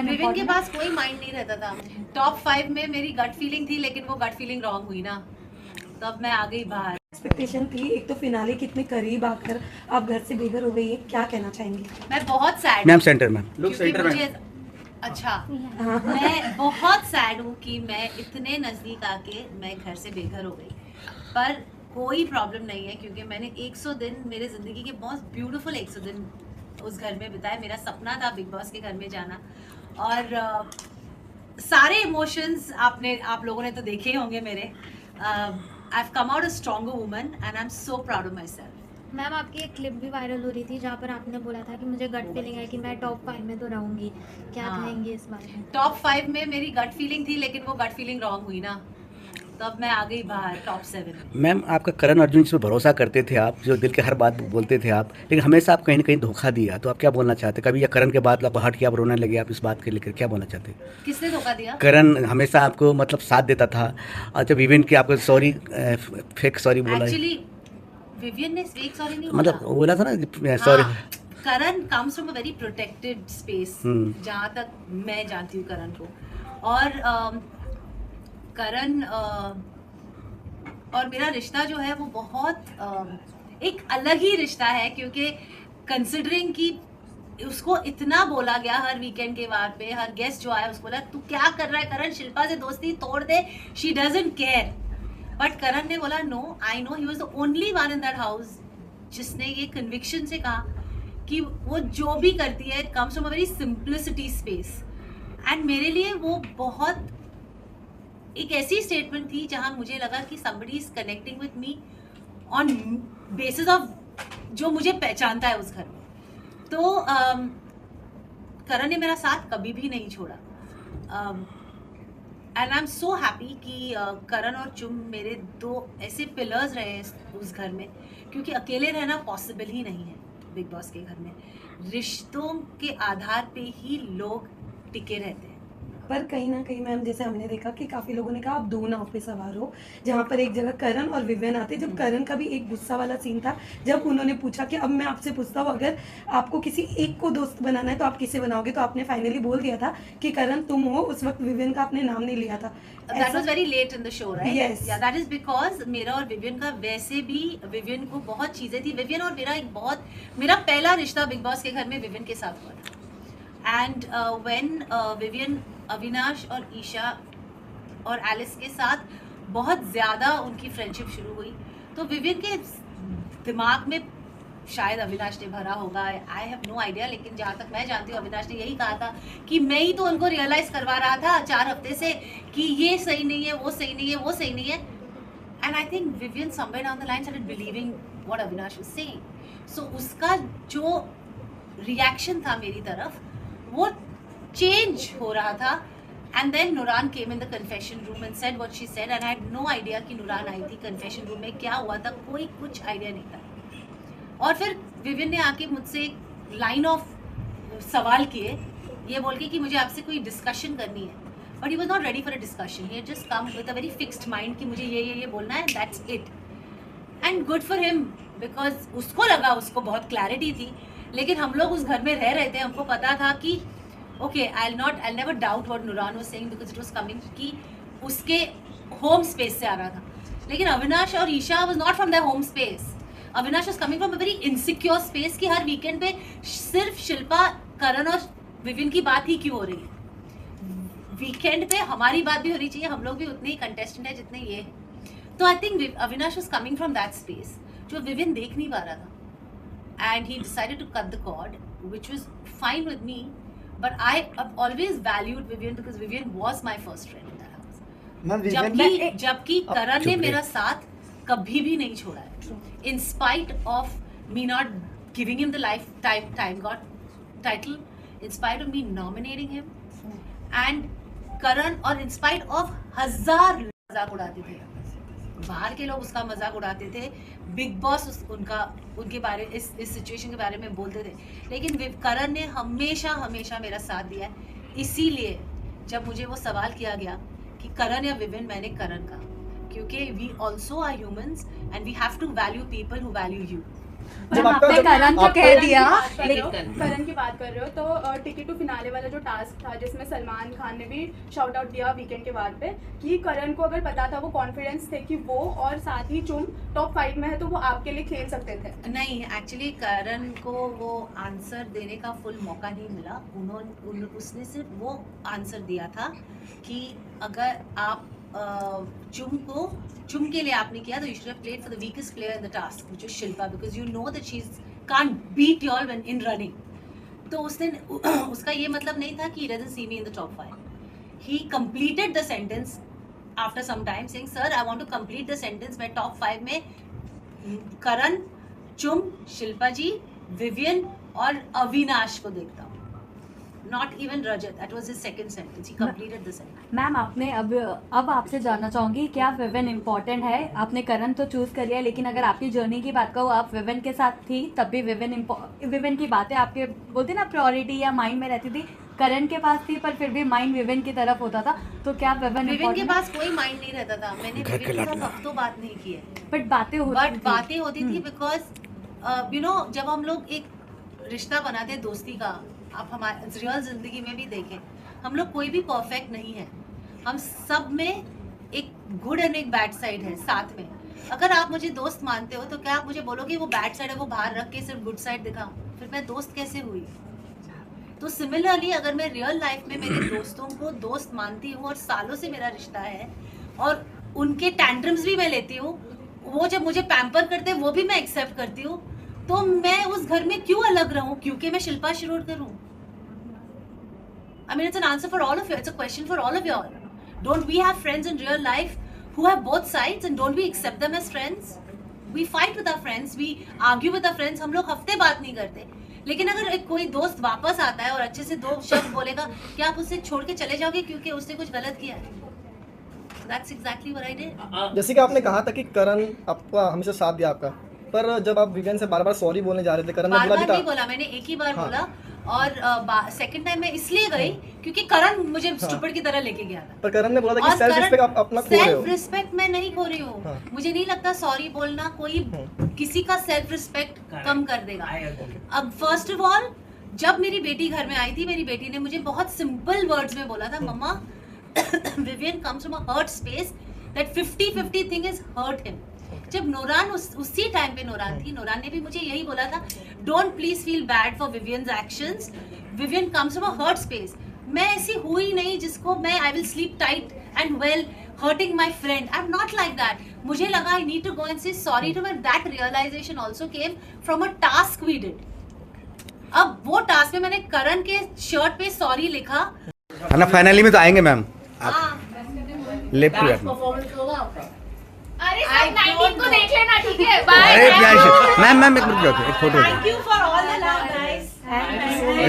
Woven के पास कोई mind नहीं रहता था। टॉप 5 में मेरी गट फीलिंग थी, लेकिन वो गट फीलिंग रॉन्ग हुई ना, तब मैं आ गई बाहर। एक्सपेक्टेशन थी, एक तो फिनाले कितने करीब आकर आप घर से बेघर हो गई है, क्या कहना चाहेंगी? मैं बहुत सैड मैम सेंटर मैम लोग सेंटर में अच्छा मैं बहुत सैड हूँ कि मैं इतने नज़दीक आके मैं घर से बेघर हो गई, पर कोई प्रॉब्लम नहीं है क्योंकि मैंने 100 दिन मेरे ज़िंदगी के बहुत ब्यूटीफुल 100 दिन उस घर में बिताए। मेरा सपना था बिग बॉस के घर में जाना, और सारे इमोशंस आप लोगों ने तो देखे ही होंगे मेरे। I have come out a stronger woman and I am so proud of my self. Ma'am आपकी एक क्लिप भी वायरल हो रही थी जहाँ पर आपने बोला था कि मुझे गट फीलिंग है कि मैं टॉप 5 में तो रहूंगी, क्या कहेंगे इस बारे में? टॉप 5 में मेरी गट फीलिंग थी, लेकिन वो गट फीलिंग रॉन्ग हुई ना, तब मैं आ गई बाहर टॉप 7 में। मैम आपका करण अर्जुन जिस पर भरोसा करते थे आप, जो दिल के हर बात बोलते थे आप, लेकिन हमेशा आप कहीं ना कहीं धोखा दिया, तो आप क्या बोलना चाहते? कभी या करण के बाद आप हट के आप रोने लगे, आप इस बात के लेकर क्या बोलना चाहते? किसने धोखा दिया? करण हमेशा आपको मतलब साथ देता था, और जब इवेंट की आपको सॉरी फेक सॉरी बोला, एक्चुअली विवियन ने फेक सॉरी नहीं मतलब बोला। बोला था ना sorry. Karan comes from a very protected space, जहाँ तक मैं जानती हूँ करण को, और करण और मेरा रिश्ता जो है वो बहुत एक अलग ही रिश्ता है, क्योंकि कंसिडरिंग कि उसको इतना बोला गया हर वीकेंड के बाद पे, हर गेस्ट जो आया उसको बोला तू क्या कर रहा है करण, शिल्पा से दोस्ती तोड़ दे, she doesn't care. But Karan ने बोला no, I know, he was the only one in that house जिसने ये कन्विक्शन से कहा कि वो जो भी करती है comes from a very simplicity space. And मेरे लिए वो बहुत एक ऐसी स्टेटमेंट थी जहां मुझे लगा कि somebody is connecting with me on basis of जो मुझे पहचानता है उस घर में। तो करण ने मेरा साथ कभी भी नहीं छोड़ा, and I am so happy कि करण और चुम मेरे दो ऐसे पिलर्स रहे उस घर में, क्योंकि अकेले रहना पॉसिबल ही नहीं है बिग बॉस के घर में। रिश्तों के आधार पे ही लोग टिके रहते हैं। पर कहीं ना कहीं मैम, जैसे हमने देखा कि काफ़ी लोगों ने कहा आप दो नाव पे सवार हो, जहाँ पर एक जगह करण और विवियन आते, जब करण का भी एक गुस्सा वाला सीन था जब उन्होंने पूछा कि अब मैं आपसे पूछता हूँ अगर आपको किसी एक को दोस्त बनाना है तो आप किसे बनाओगे, तो आपने फाइनली बोल दिया था कि करण तुम हो। उस वक्त विवियन का आपने नाम नहीं लिया था। That was very late in the show, right? Yes. Yeah, that is because मेरा और विवियन का वैसे भी, विवियन को बहुत चीज़ें थी। विवियन और मेरा पहला रिश्ता बिग बॉस के घर में विवियन के साथ हुआ था। एंड व्हेन विवियन अविनाश और ईशा और एलिस के साथ बहुत ज़्यादा उनकी फ्रेंडशिप शुरू हुई, तो विवियन के दिमाग में शायद अविनाश ने भरा होगा, आई हैव नो आइडिया, लेकिन जहाँ तक मैं जानती हूँ अविनाश ने यही कहा था कि मैं ही तो उनको रियलाइज़ करवा रहा था 4 हफ्ते से कि ये सही नहीं है, वो सही नहीं है, वो सही नहीं है। And I think Vivian somewhere down the line started believing what Avinash was saying. So उसका जो रिएक्शन था मेरी तरफ वो चेंज हो रहा था। And then Nooran came in the confession room and said what she said, and I had no idea कि नुरान आई थी कन्फेशन रूम में, क्या हुआ था कोई कुछ आइडिया नहीं था। और फिर विवियन ने आके मुझसे एक लाइन ऑफ सवाल किए, ये बोल के कि मुझे आपसे कोई डिस्कशन करनी है, but he was not ready for a discussion, he had just come with a very fixed mind कि मुझे ये बोलना है, that's it. And good for him, because उसको लगा, उसको बहुत क्लैरिटी थी, लेकिन हम लोग उस घर में रह रहे थे, हमको पता था कि okay I never doubt what Nooran was saying because it was coming कि उसके होम स्पेस से आ रहा था। लेकिन अविनाश और Isha was not from the home space, Avinash was coming from a very insecure space कि हर वीकेंड पे सिर्फ शिल्पा, करण और विविन की बात ही क्यों हो रही है, वीकेंड पे हमारी बात भी होनी चाहिए, हम लोग भी उतने ही कंटेस्टेंट है जितने ये है। तो I think Avinash was coming from that space जो विविन देख नहीं पा रहा था, and he decided to cut the cord which was fine with me, but I have always valued Vivian because Vivian was my first friend in that house. जबकि करण ने मेरा साथ कभी भी नहीं छोड़ा है, in spite of me not giving him the lifetime God title, in spite of me nominating him, and Karan, और in spite of हजार मजाक उड़ाते थे, बाहर के लोग उसका मजाक उड़ाते थे, बिग बॉस उनके बारे इस सिचुएशन के बारे में बोलते थे, लेकिन करण ने हमेशा हमेशा मेरा साथ दिया है। इसीलिए जब मुझे वो सवाल किया गया कि करण या विविन, मैंने करण का, क्योंकि we also are humans and we have to value people who value you. जब मैम, आपने करण तो कह दिया, लेकिन करण की बात कर रहे हो तो टिकट टू फिनाले वाला जो टास्क था जिसमें सलमान खान ने भी शाउट आउट दिया वीकेंड के बाद पे कि करण को अगर पता था, वो कॉन्फिडेंस थे कि वो और साथ ही चुम टॉप 5 में है तो वो आपके लिए खेल सकते थे। नहीं, एक्चुअली करण को वो आंसर देने का फुल मौका नहीं मिला। उसने सिर्फ वो आंसर दिया था कि अगर आप चुम के लिए आपने किया तो you should have played for the weakest player in the task which is Shilpa, because you know that she is can't beat you all when in running. तो उसने उसका ये मतलब नहीं था कि he doesn't see me in the top 5। He completed the sentence after some time saying sir I want to complete the sentence, मैं top 5 में करण, चुम, शिल्पा जी, विवियन और अविनाश को देखता हूँ, not even Rajat. That was his second sentence. He completed the sentence. Ma'am आपने अब आपसे जानना चाहूंगी क्या विविन इम्पोर्टेंट है? आपने करण तो चूज कर लिया, लेकिन अगर आपकी जर्नी की बात करूँ, आप विविन के साथ थी तब भी विविन की बातें आपके बोलते ना प्रायोरिटी या माइंड में रहती थी। करण के पास थी पर फिर भी माइंड विविन की तरफ होता था, तो क्या विविन के पास कोई माइंड नहीं रहता था। मैंने विविन के साथ हफ्तों बात नहीं की है, बट बातें होती थी बिकॉज यू नो जब हम लोग एक रिश्ता बनाते हैं दोस्ती का, आप हमारे रियल जिंदगी में भी देखें, हम लोग कोई भी परफेक्ट नहीं है, हम सब में एक गुड एंड एक बैड साइड है साथ में। अगर आप मुझे दोस्त मानते हो तो क्या आप मुझे बोलोगे वो बैड साइड है वो बाहर रख के सिर्फ गुड साइड दिखाओ, फिर मैं दोस्त कैसे हुई? तो सिमिलरली अगर मैं रियल लाइफ में मेरे दोस्तों को दोस्त मानती हूँ और सालों से मेरा रिश्ता है और उनके टैंट्रम्स भी मैं लेती हूँ, वो जब मुझे पैम्पर करते हैं वो भी मैं एक्सेप्ट करती हूँ, तो मैं उस घर में क्यों अलग रहूं क्योंकि मैं शिल्पा शिरोडकर हूं? I mean, it's an answer for all of you. It's a question for all of you all. Don't we have friends in real life who have both sides and don't we accept them as friends? We fight with our friends, we argue with our friends. हम लोग हफ्ते बात नहीं करते, लेकिन अगर एक कोई दोस्त वापस आता है और अच्छे से 2 शब्द बोलेगा, क्या आप उससे छोड़ के चले जाओगे क्योंकि उसने कुछ गलत किया है? That's exactly what I did. जैसे कि आपने कहा था कि करण आपका हमेशा साथ दिया आपका, पर जब आप विवियन से बार-बार सॉरी बोलने जा रहे थे, करण ने बोला भी था। नहीं बोला, मैंने एक ही बार बोला और सेकंड टाइम मैं इसलिए गई क्योंकि करण मुझे स्टूपिड की तरह लेके गया था। पर करण ने बोला था कि सेल्फ रिस्पेक्ट आप अपना खो रहे हो। सेल्फ रिस्पेक्ट मैं नहीं खो रही हूँ। मुझे नहीं लगता सॉरी बोलना कोई किसी का सेल्फ रिस्पेक्ट कम कर देगा। अब फर्स्ट ऑफ ऑल जब मेरी बेटी घर में आई थी, मेरी बेटी ने मुझे बहुत सिंपल वर्ड्स में बोला था, मम्मा Vivian comes from a hurt space, that 50-50 thing is hurt him. जब नोरान उसी टाइम पे नोरान थी, नोरान ने भी मुझे यही बोला था, don't please feel bad for Vivian's actions, Vivian comes from a hurt space. मैं ऐसी हुई नहीं जिसको मैं I will sleep tight and well hurting my friend, I am not like that. मुझे लगा I need to go and say sorry too, but that realisation also came from a task we did. अब वो task में मैंने करण के shirt पे sorry लिखा। है ना, फाइनली में तो आएंगे मैम, हाँ, लेफ्ट टू अरे सब 19 को देख लेना, ठीक है? बाय। अरे मैम एक मिनट, एक photo. Thank you for all the love guys.